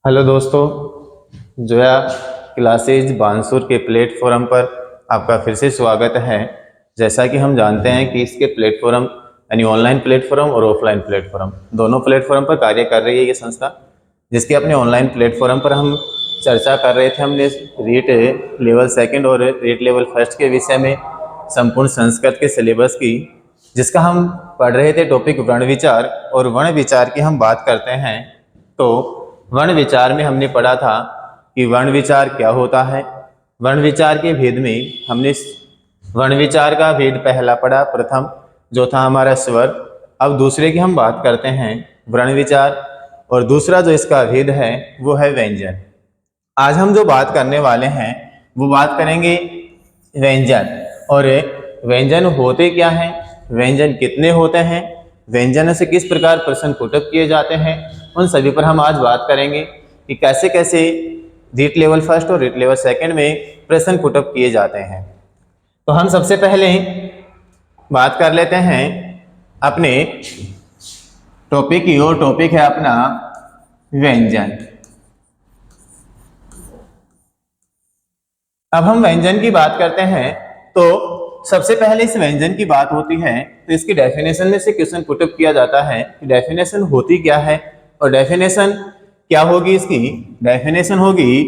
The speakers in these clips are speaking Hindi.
हेलो दोस्तों, जोया क्लासेज बानसूर के प्लेटफॉर्म पर आपका फिर से स्वागत है। जैसा कि हम जानते हैं कि इसके प्लेटफॉर्म यानी ऑनलाइन प्लेटफॉर्म और ऑफलाइन प्लेटफॉर्म दोनों प्लेटफॉर्म पर कार्य कर रही है ये संस्था। जिसके अपने ऑनलाइन प्लेटफॉर्म पर हम चर्चा कर रहे थे। हमने रीट लेवल सेकंड और रीट लेवल फर्स्ट के विषय में संपूर्ण संस्कृत के सिलेबस की, जिसका हम पढ़ रहे थे टॉपिक वर्ण विचार। और वर्ण विचार की हम बात करते हैं तो वर्ण विचार में हमने पढ़ा था कि वर्ण विचार क्या होता है। वर्ण विचार के भेद में हमने वर्ण विचार का भेद पहला पढ़ा, प्रथम जो था हमारा स्वर। अब दूसरे की हम बात करते हैं वर्ण विचार, और दूसरा जो इसका भेद है वो है व्यंजन। आज हम जो बात करने वाले हैं वो बात करेंगे व्यंजन। और व्यंजन होते क्या हैं, व्यंजन कितने होते हैं, व्यंजन से किस प्रकार प्रश्न पुटअप किए जाते हैं, उन सभी पर हम आज बात करेंगे कि कैसे कैसे रीट लेवल फर्स्ट और रीट लेवल सेकंड में प्रश्न पुटअप किए जाते हैं। तो हम सबसे पहले बात कर लेते हैं अपने टॉपिक की, और टॉपिक है अपना व्यंजन। अब हम व्यंजन की बात करते हैं तो सबसे पहले इस व्यंजन की बात होती है तो इसकी डेफिनेशन में से क्वेश्चन पुटअप किया जाता है कि डेफिनेशन होती क्या है। और डेफिनेशन क्या होगी, इसकी डेफिनेशन होगी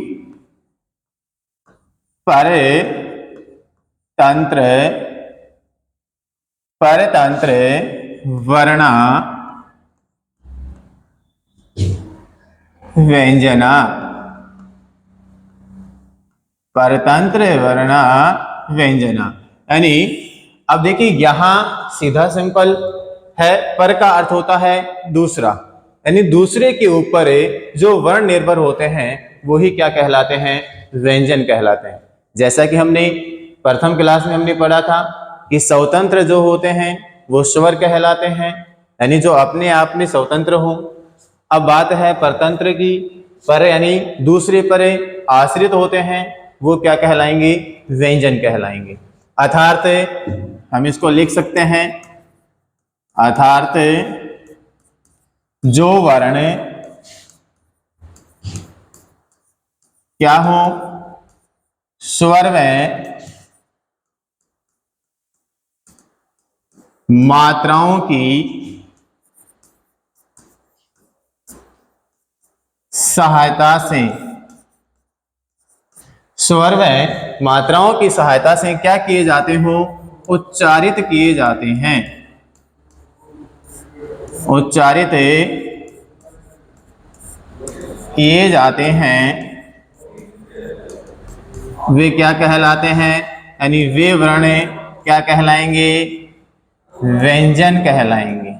परतंत्र वर्णा व्यंजना। परतंत्र वर्णा व्यंजना यानी, अब देखिए यहां सीधा सिंपल है, पर का अर्थ होता है दूसरा, यानी दूसरे के ऊपर जो वर्ण निर्भर होते हैं वो ही क्या कहलाते हैं, व्यंजन कहलाते हैं। जैसा कि हमने प्रथम क्लास में हमने पढ़ा था कि स्वतंत्र जो होते हैं वो स्वर कहलाते हैं, यानी जो अपने आप में स्वतंत्र हो। अब बात है परतंत्र की, पर यानी दूसरे पर आश्रित होते हैं वो क्या कहलाएंगे, व्यंजन कहलाएंगे। अर्थात हम इसको लिख सकते हैं, अर्थात जो वर्ण क्या हो, स्वर में मात्राओं की सहायता से, स्वर में मात्राओं की सहायता से क्या किए जाते हो, उच्चारित किए जाते हैं। उच्चारित किए जाते हैं वे क्या कहलाते हैं, यानी वे वर्ण क्या कहलाएंगे, व्यंजन कहलाएंगे।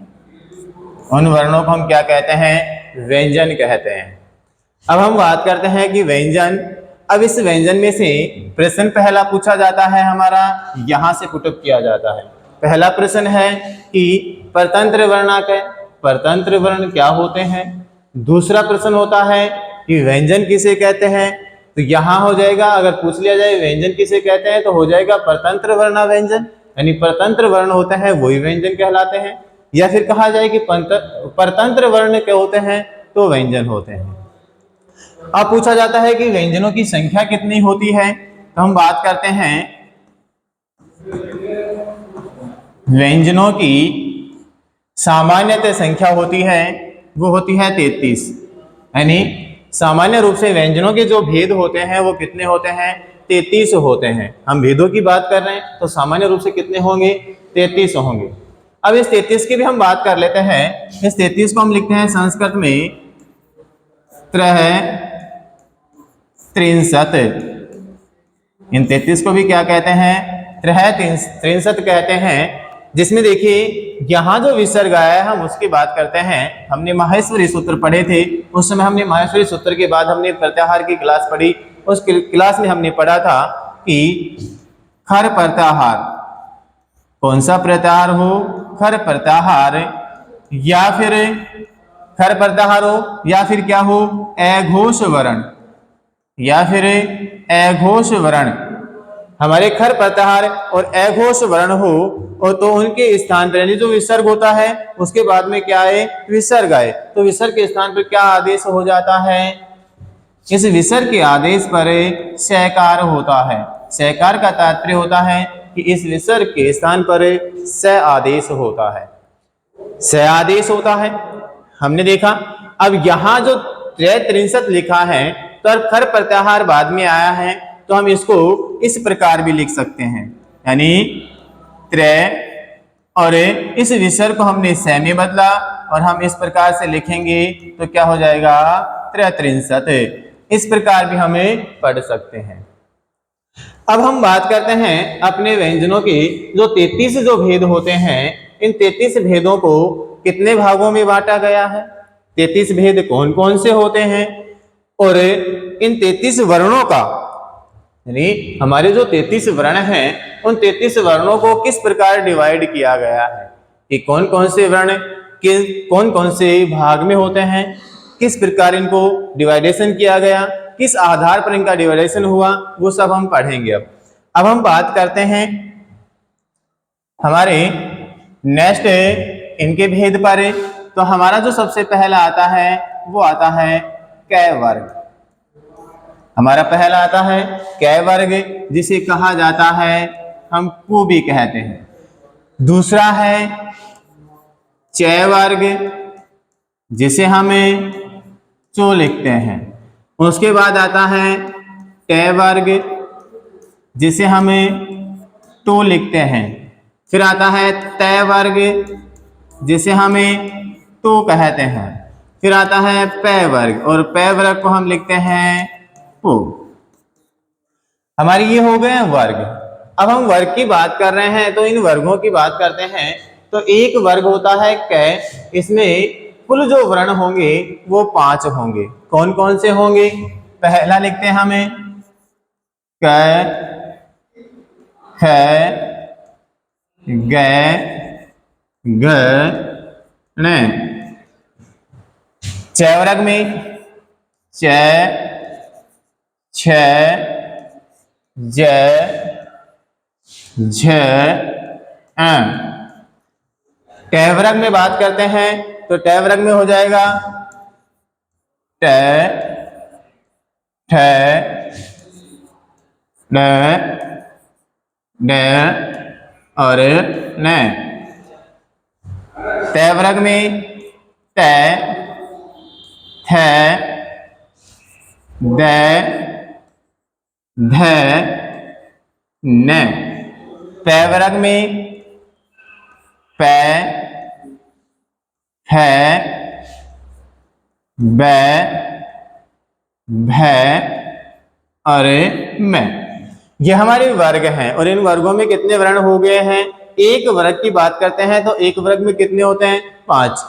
उन वर्णों को हम क्या कहते हैं, व्यंजन कहते हैं। अब हम बात करते हैं कि व्यंजन, अब इस व्यंजन में से प्रश्न पहला पूछा जाता है हमारा, यहां से पुटअप किया जाता है। पहला प्रश्न है कि परतंत्र परतंत्र वर्ण क्या होते हैं। दूसरा प्रश्न होता है कि व्यंजन किसे कहते हैं। तो यहां हो जाएगा, अगर पूछ लिया जाए व्यंजन किसे कहते हैं तो हो जाएगा परतंत्र वर्णा व्यंजन, यानी परतंत्र वर्ण होते हैं वही व्यंजन कहलाते हैं। या फिर कहा जाए कि परतंत्र वर्ण क्या होते हैं तो व्यंजन होते हैं। अब पूछा जाता है कि व्यंजनों की संख्या कितनी होती है, तो हम बात करते हैं व्यंजनों की सामान्यतः संख्या होती है वो होती है 33। यानी सामान्य रूप से व्यंजनों के जो भेद होते हैं वो कितने होते हैं, 33 होते हैं। हम भेदों की बात कर रहे हैं तो सामान्य रूप से कितने होंगे, 33 होंगे। अब इस 33 की भी हम बात कर लेते हैं। इस 33 को हम लिखते हैं संस्कृत में त्रिंशत। इन 33 को भी क्या कहते हैं, त्रिंशत कहते हैं। जिसमें देखिए यहाँ जो विसर्ग आया है हम उसकी बात करते हैं। हमने माहेश्वरी सूत्र पढ़े थे, उस समय हमने माहेश्वरी सूत्र के बाद हमने प्रत्याहार की क्लास पढ़ी। उस क्लास में हमने पढ़ा था कि खर प्रत्याहार, कौन सा प्रत्याहार हो, खर प्रत्याहार, या फिर खर प्रत्याहार हो, या फिर क्या हो, अघोष वर्ण, या फिर अघोष वर्ण। हमारे खर प्रत्याहार और अघोष वर्ण हो और तो उनके स्थान पर जो विसर्ग होता है उसके बाद में क्या है, विसर्ग आए, तो विसर्ग के स्थान पर क्या आदेश हो जाता है, इस विसर्ग के आदेश पर सकार होता है। सकार का तात्पर्य होता है कि इस विसर्ग के स्थान पर स आदेश होता है, स आदेश होता है। हमने देखा। अब यहां जो त्रय लिखा है तो खर प्रत्याहार बाद में आया है, तो हम इसको इस प्रकार भी लिख सकते हैं, यानी त्रय और इस विसर्ग को हमने स में बदला और हम इस प्रकार से लिखेंगे तो क्या हो जाएगा, त्रय। इस प्रकार भी हमें पढ़ सकते हैं। अब हम बात करते हैं अपने व्यंजनों की। जो 33 जो भेद होते हैं, इन 33 भेदों को कितने भागों में बांटा गया है, 33 भेद कौन कौन से होते हैं, और इन 33 वर्णों का, यानी हमारे जो 33 वर्ण हैं, उन 33 वर्णों को किस प्रकार डिवाइड किया गया है, कि कौन कौन से वर्ण कौन कौन से भाग में होते हैं, किस प्रकार इनको डिवाइडेशन किया गया, किस आधार पर इनका डिवाइडेशन हुआ, वो सब हम पढ़ेंगे। अब हम बात करते हैं हमारे नेक्स्ट इनके भेद पर। तो हमारा जो सबसे पहला आता है वो आता है कै वर्ग। हमारा पहला आता है कै वर्ग, जिसे कहा जाता है हम कु भी कहते हैं। दूसरा है चै वर्ग, जिसे हमें चो लिखते हैं। उसके बाद आता है टै वर्ग, जिसे हमें टू लिखते हैं। फिर आता है तै वर्ग, जिसे हमें टू कहते हैं। फिर आता है पै वर्ग, और पै वर्ग को हम लिखते हैं पू। हमारी ये हो गए वर्ग। अब हम वर्ग की बात कर रहे हैं तो इन वर्गों की बात करते हैं। तो एक वर्ग होता है कै, इसमें कुल जो वर्ण होंगे वो 5 होंगे। कौन कौन से होंगे, पहला लिखते हैं हमें कै, ख, गै, ग, ण। चै वर्ग में चै, छ, ज, झ, ङ। टै वर्ग में बात करते हैं तो टै वर्ग में हो जाएगा टै, ठ, ड, ड और न। तै वर्ग में तै, थ, द, ध, न। पै वर्ग में पै, फ, ब, भ और म। ये हमारे वर्ग हैं। और इन वर्गों में कितने वर्ण हो गए हैं, एक वर्ग की बात करते हैं तो एक वर्ग में कितने होते हैं, 5।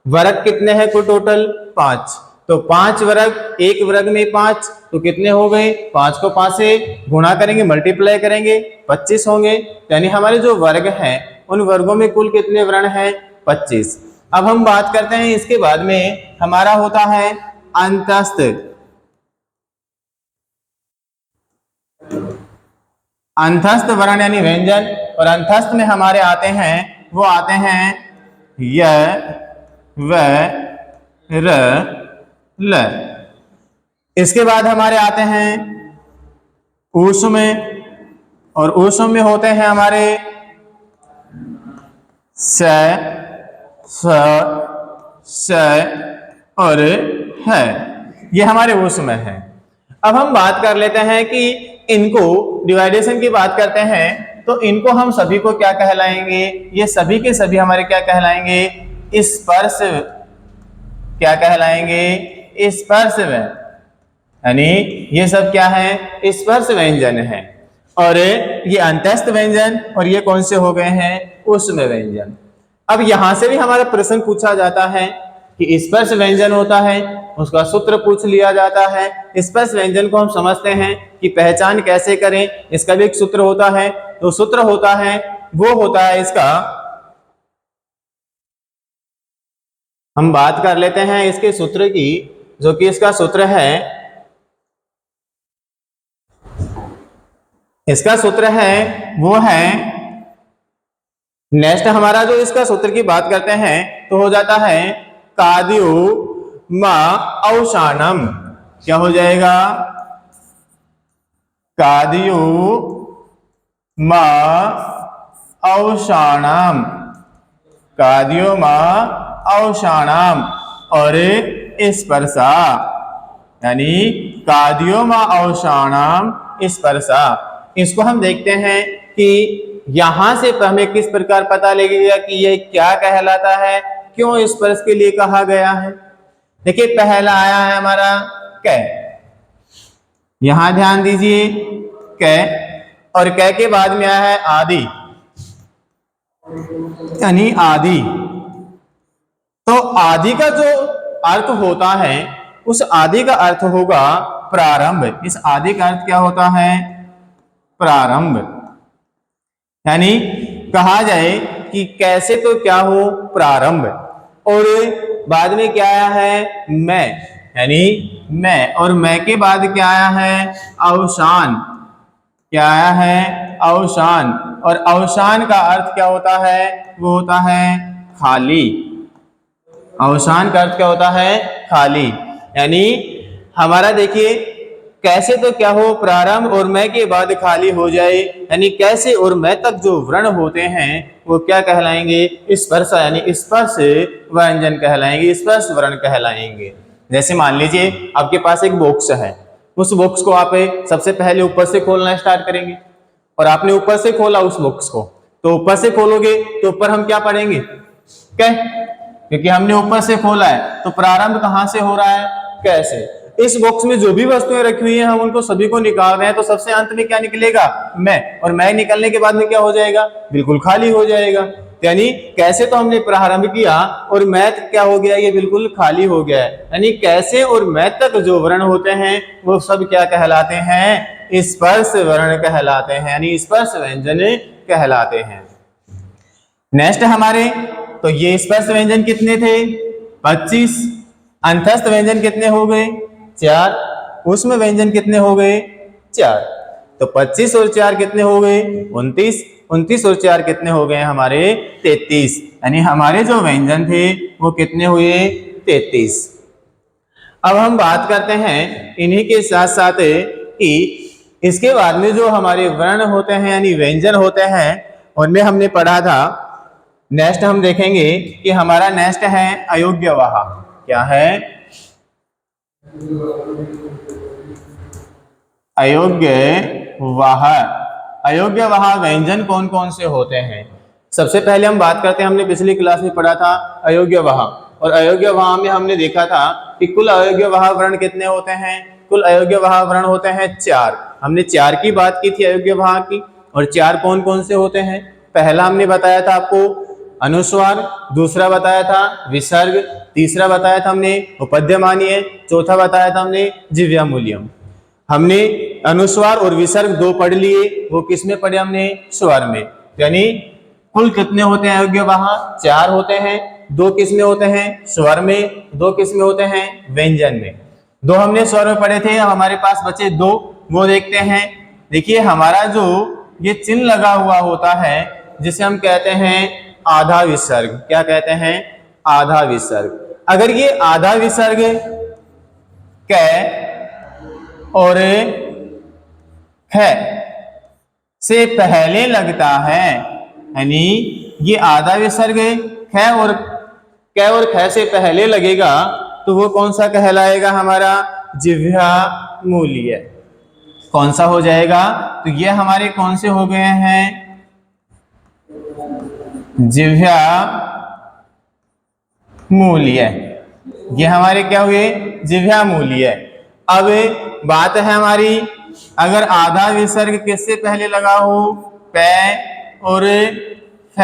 वर्ग कितने हैं कुल टोटल, 5। तो 5 वर्ग, एक वर्ग में 5, तो कितने हो गए, 5 को 5 से गुणा करेंगे, मल्टीप्लाई करेंगे, 25 होंगे। यानी हमारे जो वर्ग हैं उन वर्गों में कुल कितने वर्ण हैं, 25। अब हम बात करते हैं इसके बाद में हमारा होता है अंतस्थ। अंतस्थ वर्ण यानी व्यंजन, और अंतस्थ में हमारे आते हैं, वो आते हैं य, व, र, ल। इसके बाद हमारे आते हैं ऊष्म, और ऊष्म में होते हैं हमारे स, स और है। ये हमारे ऊष्म है। अब हम बात कर लेते हैं कि इनको डिवाइडेशन की बात करते हैं तो इनको हम सभी को क्या कहलाएंगे, ये सभी के सभी हमारे क्या कहलाएंगे, स्पर्श। क्या कहलाएंगे, स्पर्श व्यंजन। यानी ये सब क्या है, स्पर्श व्यंजन है। और ये अंतस्थ व्यंजन, और ये कौन से हो गए हैं, ऊष्म व्यंजन। अब यहां से भी हमारा प्रश्न पूछा जाता है कि स्पर्श व्यंजन होता है, उसका सूत्र पूछ लिया जाता है। स्पर्श व्यंजन को हम समझते हैं कि पहचान कैसे करें, इसका भी एक सूत्र होता है। तो सूत्र होता है, वो होता है इसका, हम बात कर लेते हैं इसके सूत्र की, जो कि इसका सूत्र है, इसका सूत्र है वो है, नेक्स्ट हमारा जो इसका सूत्र की बात करते हैं तो हो जाता है काद्यु मा औषाणम। क्या हो जाएगा? कादियो मा औषाणाम, कादियो मा औषाणाम, और स्पर्शा, यानी कादियो मा औषाणाम स्पर्शा। इसको हम देखते हैं कि यहां से हमें किस प्रकार पता लगेगा कि यह क्या कहलाता है, क्यों स्पर्श के लिए कहा गया है। देखिए पहला आया है हमारा कै, यहां ध्यान दीजिए कै, और कै के बाद में आया है आदि, यानी आदि। तो आदि का जो अर्थ होता है उस आदि का अर्थ होगा प्रारंभ। इस आदि का अर्थ क्या होता है? प्रारंभ। यानी कहा जाए कि कैसे तो क्या हो? प्रारंभ। और बाद में क्या आया है? मैं, यानी मैं, और मैं के बाद क्या आया है? अवसान। क्या आया है? अवसान। और अवसान का अर्थ क्या होता है? वो होता है खाली। अवसान का अर्थ क्या होता है? खाली। यानी हमारा देखिए कैसे तो क्या हो? प्रारंभ, और मैं के बाद खाली हो जाए, यानी कैसे और मैं तक जो वर्ण होते हैं वो क्या कहलाएंगे? स्पर्श, यानी स्पर्श व्यंजन कहलाएंगे, स्पर्श वर्ण कहलाएंगे। जैसे मान लीजिए आपके पास एक बॉक्स है, उस बॉक्स को आप सबसे पहले ऊपर से खोलना स्टार्ट करेंगे, और आपने ऊपर से खोला उस बॉक्स को, तो ऊपर से खोलोगे तो ऊपर हम क्या पढ़ेंगे? कै, क्योंकि हमने ऊपर से खोला है। तो प्रारंभ कहां से हो रहा है? कैसे। इस बॉक्स में जो भी वस्तुएं रखी हुई हैं हम उनको सभी को निकाल रहे हैं, तो सबसे अंत में क्या निकलेगा? मैं, और मैं निकलने के बाद में क्या हो जाएगा? बिल्कुल खाली हो जाएगा। यानी कैसे तो हमने प्रारंभ किया और मैं क्या हो गया? ये बिल्कुल खाली हो गया है। यानी कैसे और मैं तक जो वर्ण होते हैं वो सब क्या कहलाते हैं? स्पर्श वर्ण कहलाते हैं, यानी स्पर्श व्यंजन कहलाते हैं। नेक्स्ट हमारे, तो ये स्पर्श व्यंजन कितने थे? 25। अंतस्थ व्यंजन कितने हो गए? 4। ऊष्म व्यंजन कितने हो गए? 4। तो 25 और 4 कितने हो गए? 29। 29 और 4 कितने हो गए हमारे? 33। यानी हमारे जो व्यंजन थे वो कितने हुए? 33। अब हम बात करते हैं इन्हीं के साथ साथ कि इसके बाद में जो हमारे वर्ण होते हैं यानी व्यंजन होते हैं उनमें हमने पढ़ा था। नेक्स्ट हम देखेंगे कि हमारा नेक्स्ट है अयोग्यवाह। क्या है? अयोग्यवाह। अयोग्यवाह व्यंजन कौन कौन से होते हैं? सबसे पहले हम बात करते हैं, हमने पिछली क्लास में पढ़ा था अयोग्यवाह, और अयोग्यवाह में हमने देखा था कि कुल अयोग्यवाह वर्ण कितने होते हैं? कुल अयोग्यवाह वर्ण होते हैं 4। हमने 4 की बात की थी अयोग्यवाह की, और 4 कौन कौन से होते हैं? पहला हमने बताया था आपको अनुस्वार, दूसरा बताया था विसर्ग, तीसरा बताया था हमने उपध्यमानीय, चौथा बताया था हमने जिव्यामूल्यम। हमने अनुस्वार और विसर्ग 2 पढ़ लिए, वो किस में पढ़े? हमने स्वर में। यानी कुल कितने होते हैं अयोग्यवाह? 4 होते हैं। 2 किस में होते हैं? स्वर में। 2 किस में होते हैं? व्यंजन में। 2 हमने स्वर में पढ़े थे, अब हमारे पास बचे 2, वो देखते हैं। देखिए हमारा जो ये चिन्ह लगा हुआ होता है जिसे हम कहते हैं आधा विसर्ग। क्या कहते हैं? आधा विसर्ग। अगर ये आधा विसर्ग कै और ख से पहले लगता है, यानी ये आधा विसर्ग ख और कै और ख से पहले लगेगा तो वो कौन सा कहलाएगा? हमारा जिह्वामूलीय। कौन सा हो जाएगा? तो ये हमारे कौन से हो गए हैं? जिह्वामूलीय। ये हमारे क्या हुए? जिह्वामूलीय। अब बात है हमारी, अगर आधा विसर्ग किससे पहले लगा हो? पै और फ।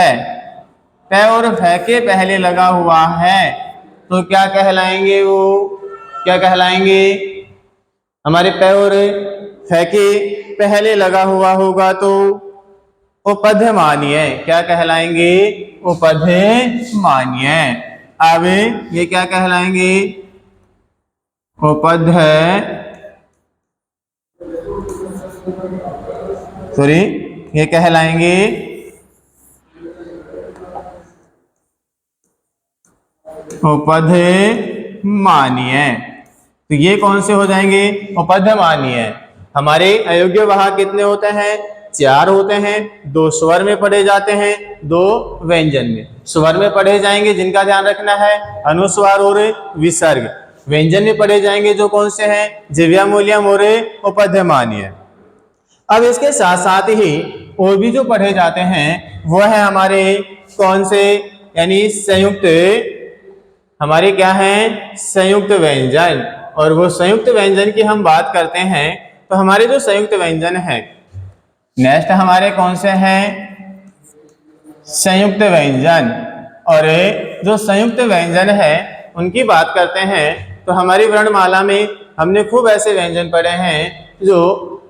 पै और फ के पहले लगा हुआ है तो क्या कहलाएंगे? वो क्या कहलाएंगे? हमारे पै और फ के पहले लगा हुआ होगा तो उपध्यमानीय। क्या कहलाएंगे? उपध्यमानीय। अब ये क्या कहलाएंगे? उपध्य, सॉरी, ये कहलाएंगे उपध्यमानीय। तो ये कौन से हो जाएंगे, उपध्यमानीय। हमारे अयोग्य वाहक कितने होते हैं, 4 होते हैं। 2 स्वर में पढ़े जाते हैं, 2 व्यंजन में। स्वर में पढ़े जाएंगे जिनका ध्यान रखना है अनुस्वार और विसर्ग। व्यंजन में पढ़े जाएंगे जो कौन से हैं, जिह्वा मूल्यम और उपध्यमानीय। अब इसके साथ साथ ही और भी जो पढ़े जाते हैं वो है हमारे कौन से, यानी संयुक्त, हमारे क्या हैं, संयुक्त व्यंजन। और वो संयुक्त व्यंजन की हम बात करते हैं तो हमारे जो संयुक्त व्यंजन है, नेक्स्ट हमारे कौन से हैं, संयुक्त व्यंजन। और जो संयुक्त व्यंजन है उनकी बात करते हैं तो हमारी वर्णमाला में हमने खूब ऐसे व्यंजन पढ़े हैं जो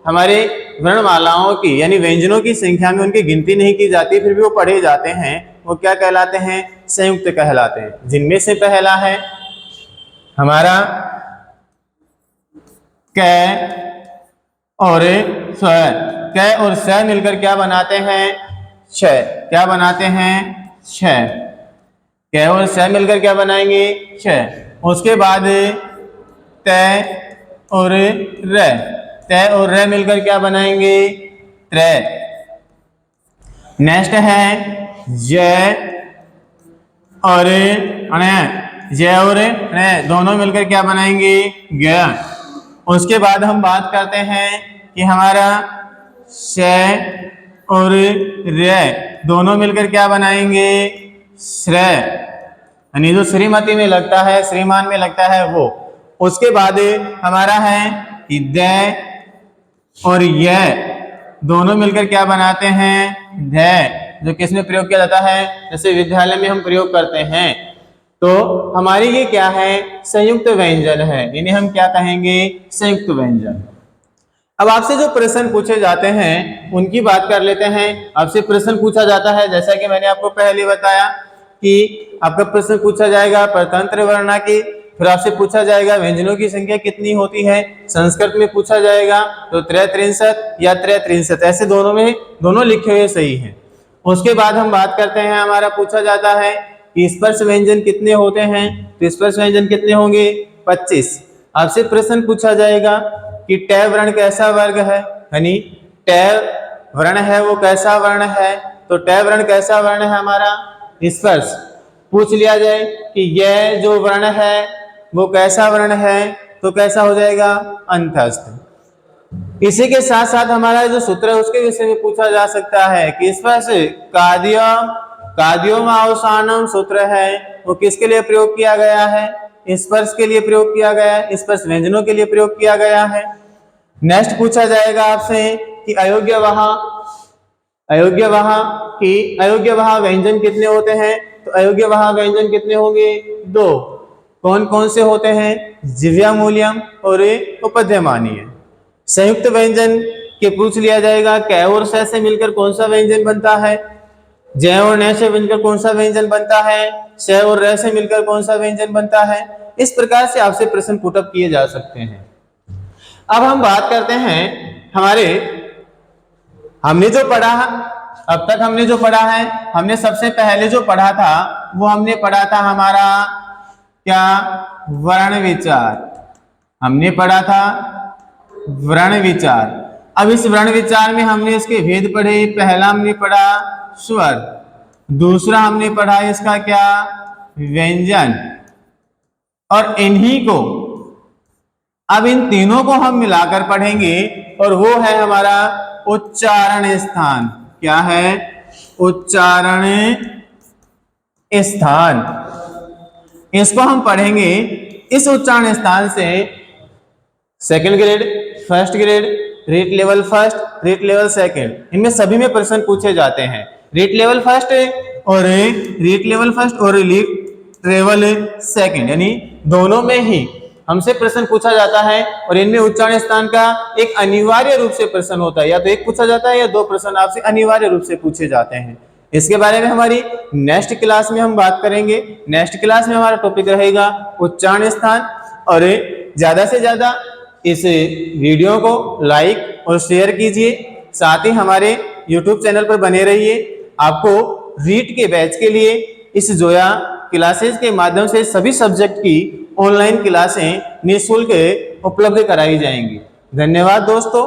हमारे वर्णमालाओं की यानी व्यंजनों की संख्या में उनकी गिनती नहीं की जाती, फिर भी वो पढ़े जाते हैं। वो क्या कहलाते हैं, संयुक्त कहलाते हैं। जिनमें से पहला है हमारा क और स्व। क और स मिलकर क्या बनाते हैं, छ। क्या बनाते हैं, छ। क और स मिलकर क्या बनाएंगे, छ। उसके बाद त और र। त और र मिलकर क्या बनाएंगे, त्र। नेक्स्ट है ज और ण। ज और ण दोनों मिलकर क्या बनाएंगे, ग। उसके बाद हम बात करते हैं कि हमारा श और र दोनों मिलकर क्या बनाएंगे, श्र। यानी जो श्रीमती में लगता है, श्रीमान में लगता है वो। उसके बाद हमारा है कि द और य दोनों मिलकर क्या बनाते हैं, ध। जो किस में प्रयोग किया जाता है, जैसे विद्यालय में हम प्रयोग करते हैं। तो हमारी ये क्या है, संयुक्त व्यंजन है, इन्हें हम क्या कहेंगे, संयुक्त व्यंजन। अब आपसे जो प्रश्न पूछे जाते हैं उनकी बात कर लेते हैं। आपसे प्रश्न पूछा जाता है, जैसा कि मैंने आपको पहले बताया कि आपका प्रश्न पूछा जाएगा परतंत्र वर्णा की, फिर आपसे पूछा जाएगा व्यंजनों की संख्या कितनी होती है। संस्कृत में पूछा जाएगा तो 63 या 63, ऐसे दोनों में दोनों लिखे हुए सही हैं। उसके बाद हम बात करते हैं, हमारा पूछा जाता है कि स्पर्श व्यंजन कितने होते हैं। तो स्पर्श व्यंजन कितने होंगे, 25। आपसे प्रश्न पूछा जाएगा कि ट वर्ण कैसा वर्ग है, यानी ट वर्ण है वो कैसा वर्ण है। तो ट वर्ण कैसा वर्ण है, हमारा स्पर्श। पूछ लिया जाए कि यह जो वर्ण है वो कैसा वर्ण है, तो कैसा हो जाएगा, अंतस्थ। इसी के साथ साथ हमारा जो सूत्र है उसके विषय में पूछा जा सकता है कि स्पर्श काद्योम अवसानम सूत्र है वो किसके लिए प्रयोग किया गया है, स्पर्श के लिए प्रयोग किया गया है, स्पर्श व्यंजनों के लिए प्रयोग किया गया है। नेक्स्ट पूछा जाएगा आपसे कि अयोग्य वहा व्यंजन कितने होते हैं। तो अयोग्य वहा व्यंजन कितने होंगे, 2। कौन कौन से होते हैं, जिह्वा मूल्यम और उपध्यमानीय। संयुक्त व्यंजन के पूछ लिया जाएगा, क और स से मिलकर कौन सा व्यंजन बनता है, ज और न से मिलकर कौन सा व्यंजन बनता है, श और र से मिलकर कौन सा व्यंजन बनता है। इस प्रकार से आपसे प्रश्न पुटअप किए जा सकते हैं। अब हम बात करते हैं हमने जो पढ़ा, अब तक हमने जो पढ़ा है, हमने सबसे पहले जो पढ़ा था वो हमने पढ़ा था हमारा क्या, वर्ण विचार। हमने पढ़ा था वर्ण विचार। अब इस वर्ण विचार में हमने इसके भेद पढ़े। पहला हमने पढ़ा स्वर, दूसरा हमने पढ़ा इसका क्या, व्यंजन। और इन्हीं को, अब इन तीनों को हम मिलाकर पढ़ेंगे और वो है हमारा उच्चारण स्थान। क्या है, उच्चारण स्थान। इसको हम पढ़ेंगे। इस उच्चारण स्थान से second grade, first grade, rate level first, rate level second, इनमें सभी में प्रश्न पूछे जाते हैं। रेट लेवल फर्स्ट और रेट लेवल फर्स्ट और रेट लेवल सेकंड, यानी दोनों में ही हमसे प्रश्न पूछा जाता है। और इनमें उच्चारण स्थान का एक अनिवार्य रूप से प्रश्न होता है, या तो एक पूछा जाता है या 2 प्रश्न आपसे अनिवार्य रूप से पूछे जाते हैं। इसके बारे में हमारी नेक्स्ट क्लास में हम बात करेंगे। नेक्स्ट क्लास में हमारा टॉपिक रहेगा उच्चारण स्थान। और ज्यादा से ज्यादा इस वीडियो को लाइक और शेयर कीजिए, साथ ही हमारे YouTube चैनल पर बने रहिए। आपको रीट के बैच के लिए इस जोया क्लासेस के माध्यम से सभी सब्जेक्ट की ऑनलाइन क्लासें निःशुल्क उपलब्ध कराई जाएंगी। धन्यवाद दोस्तों।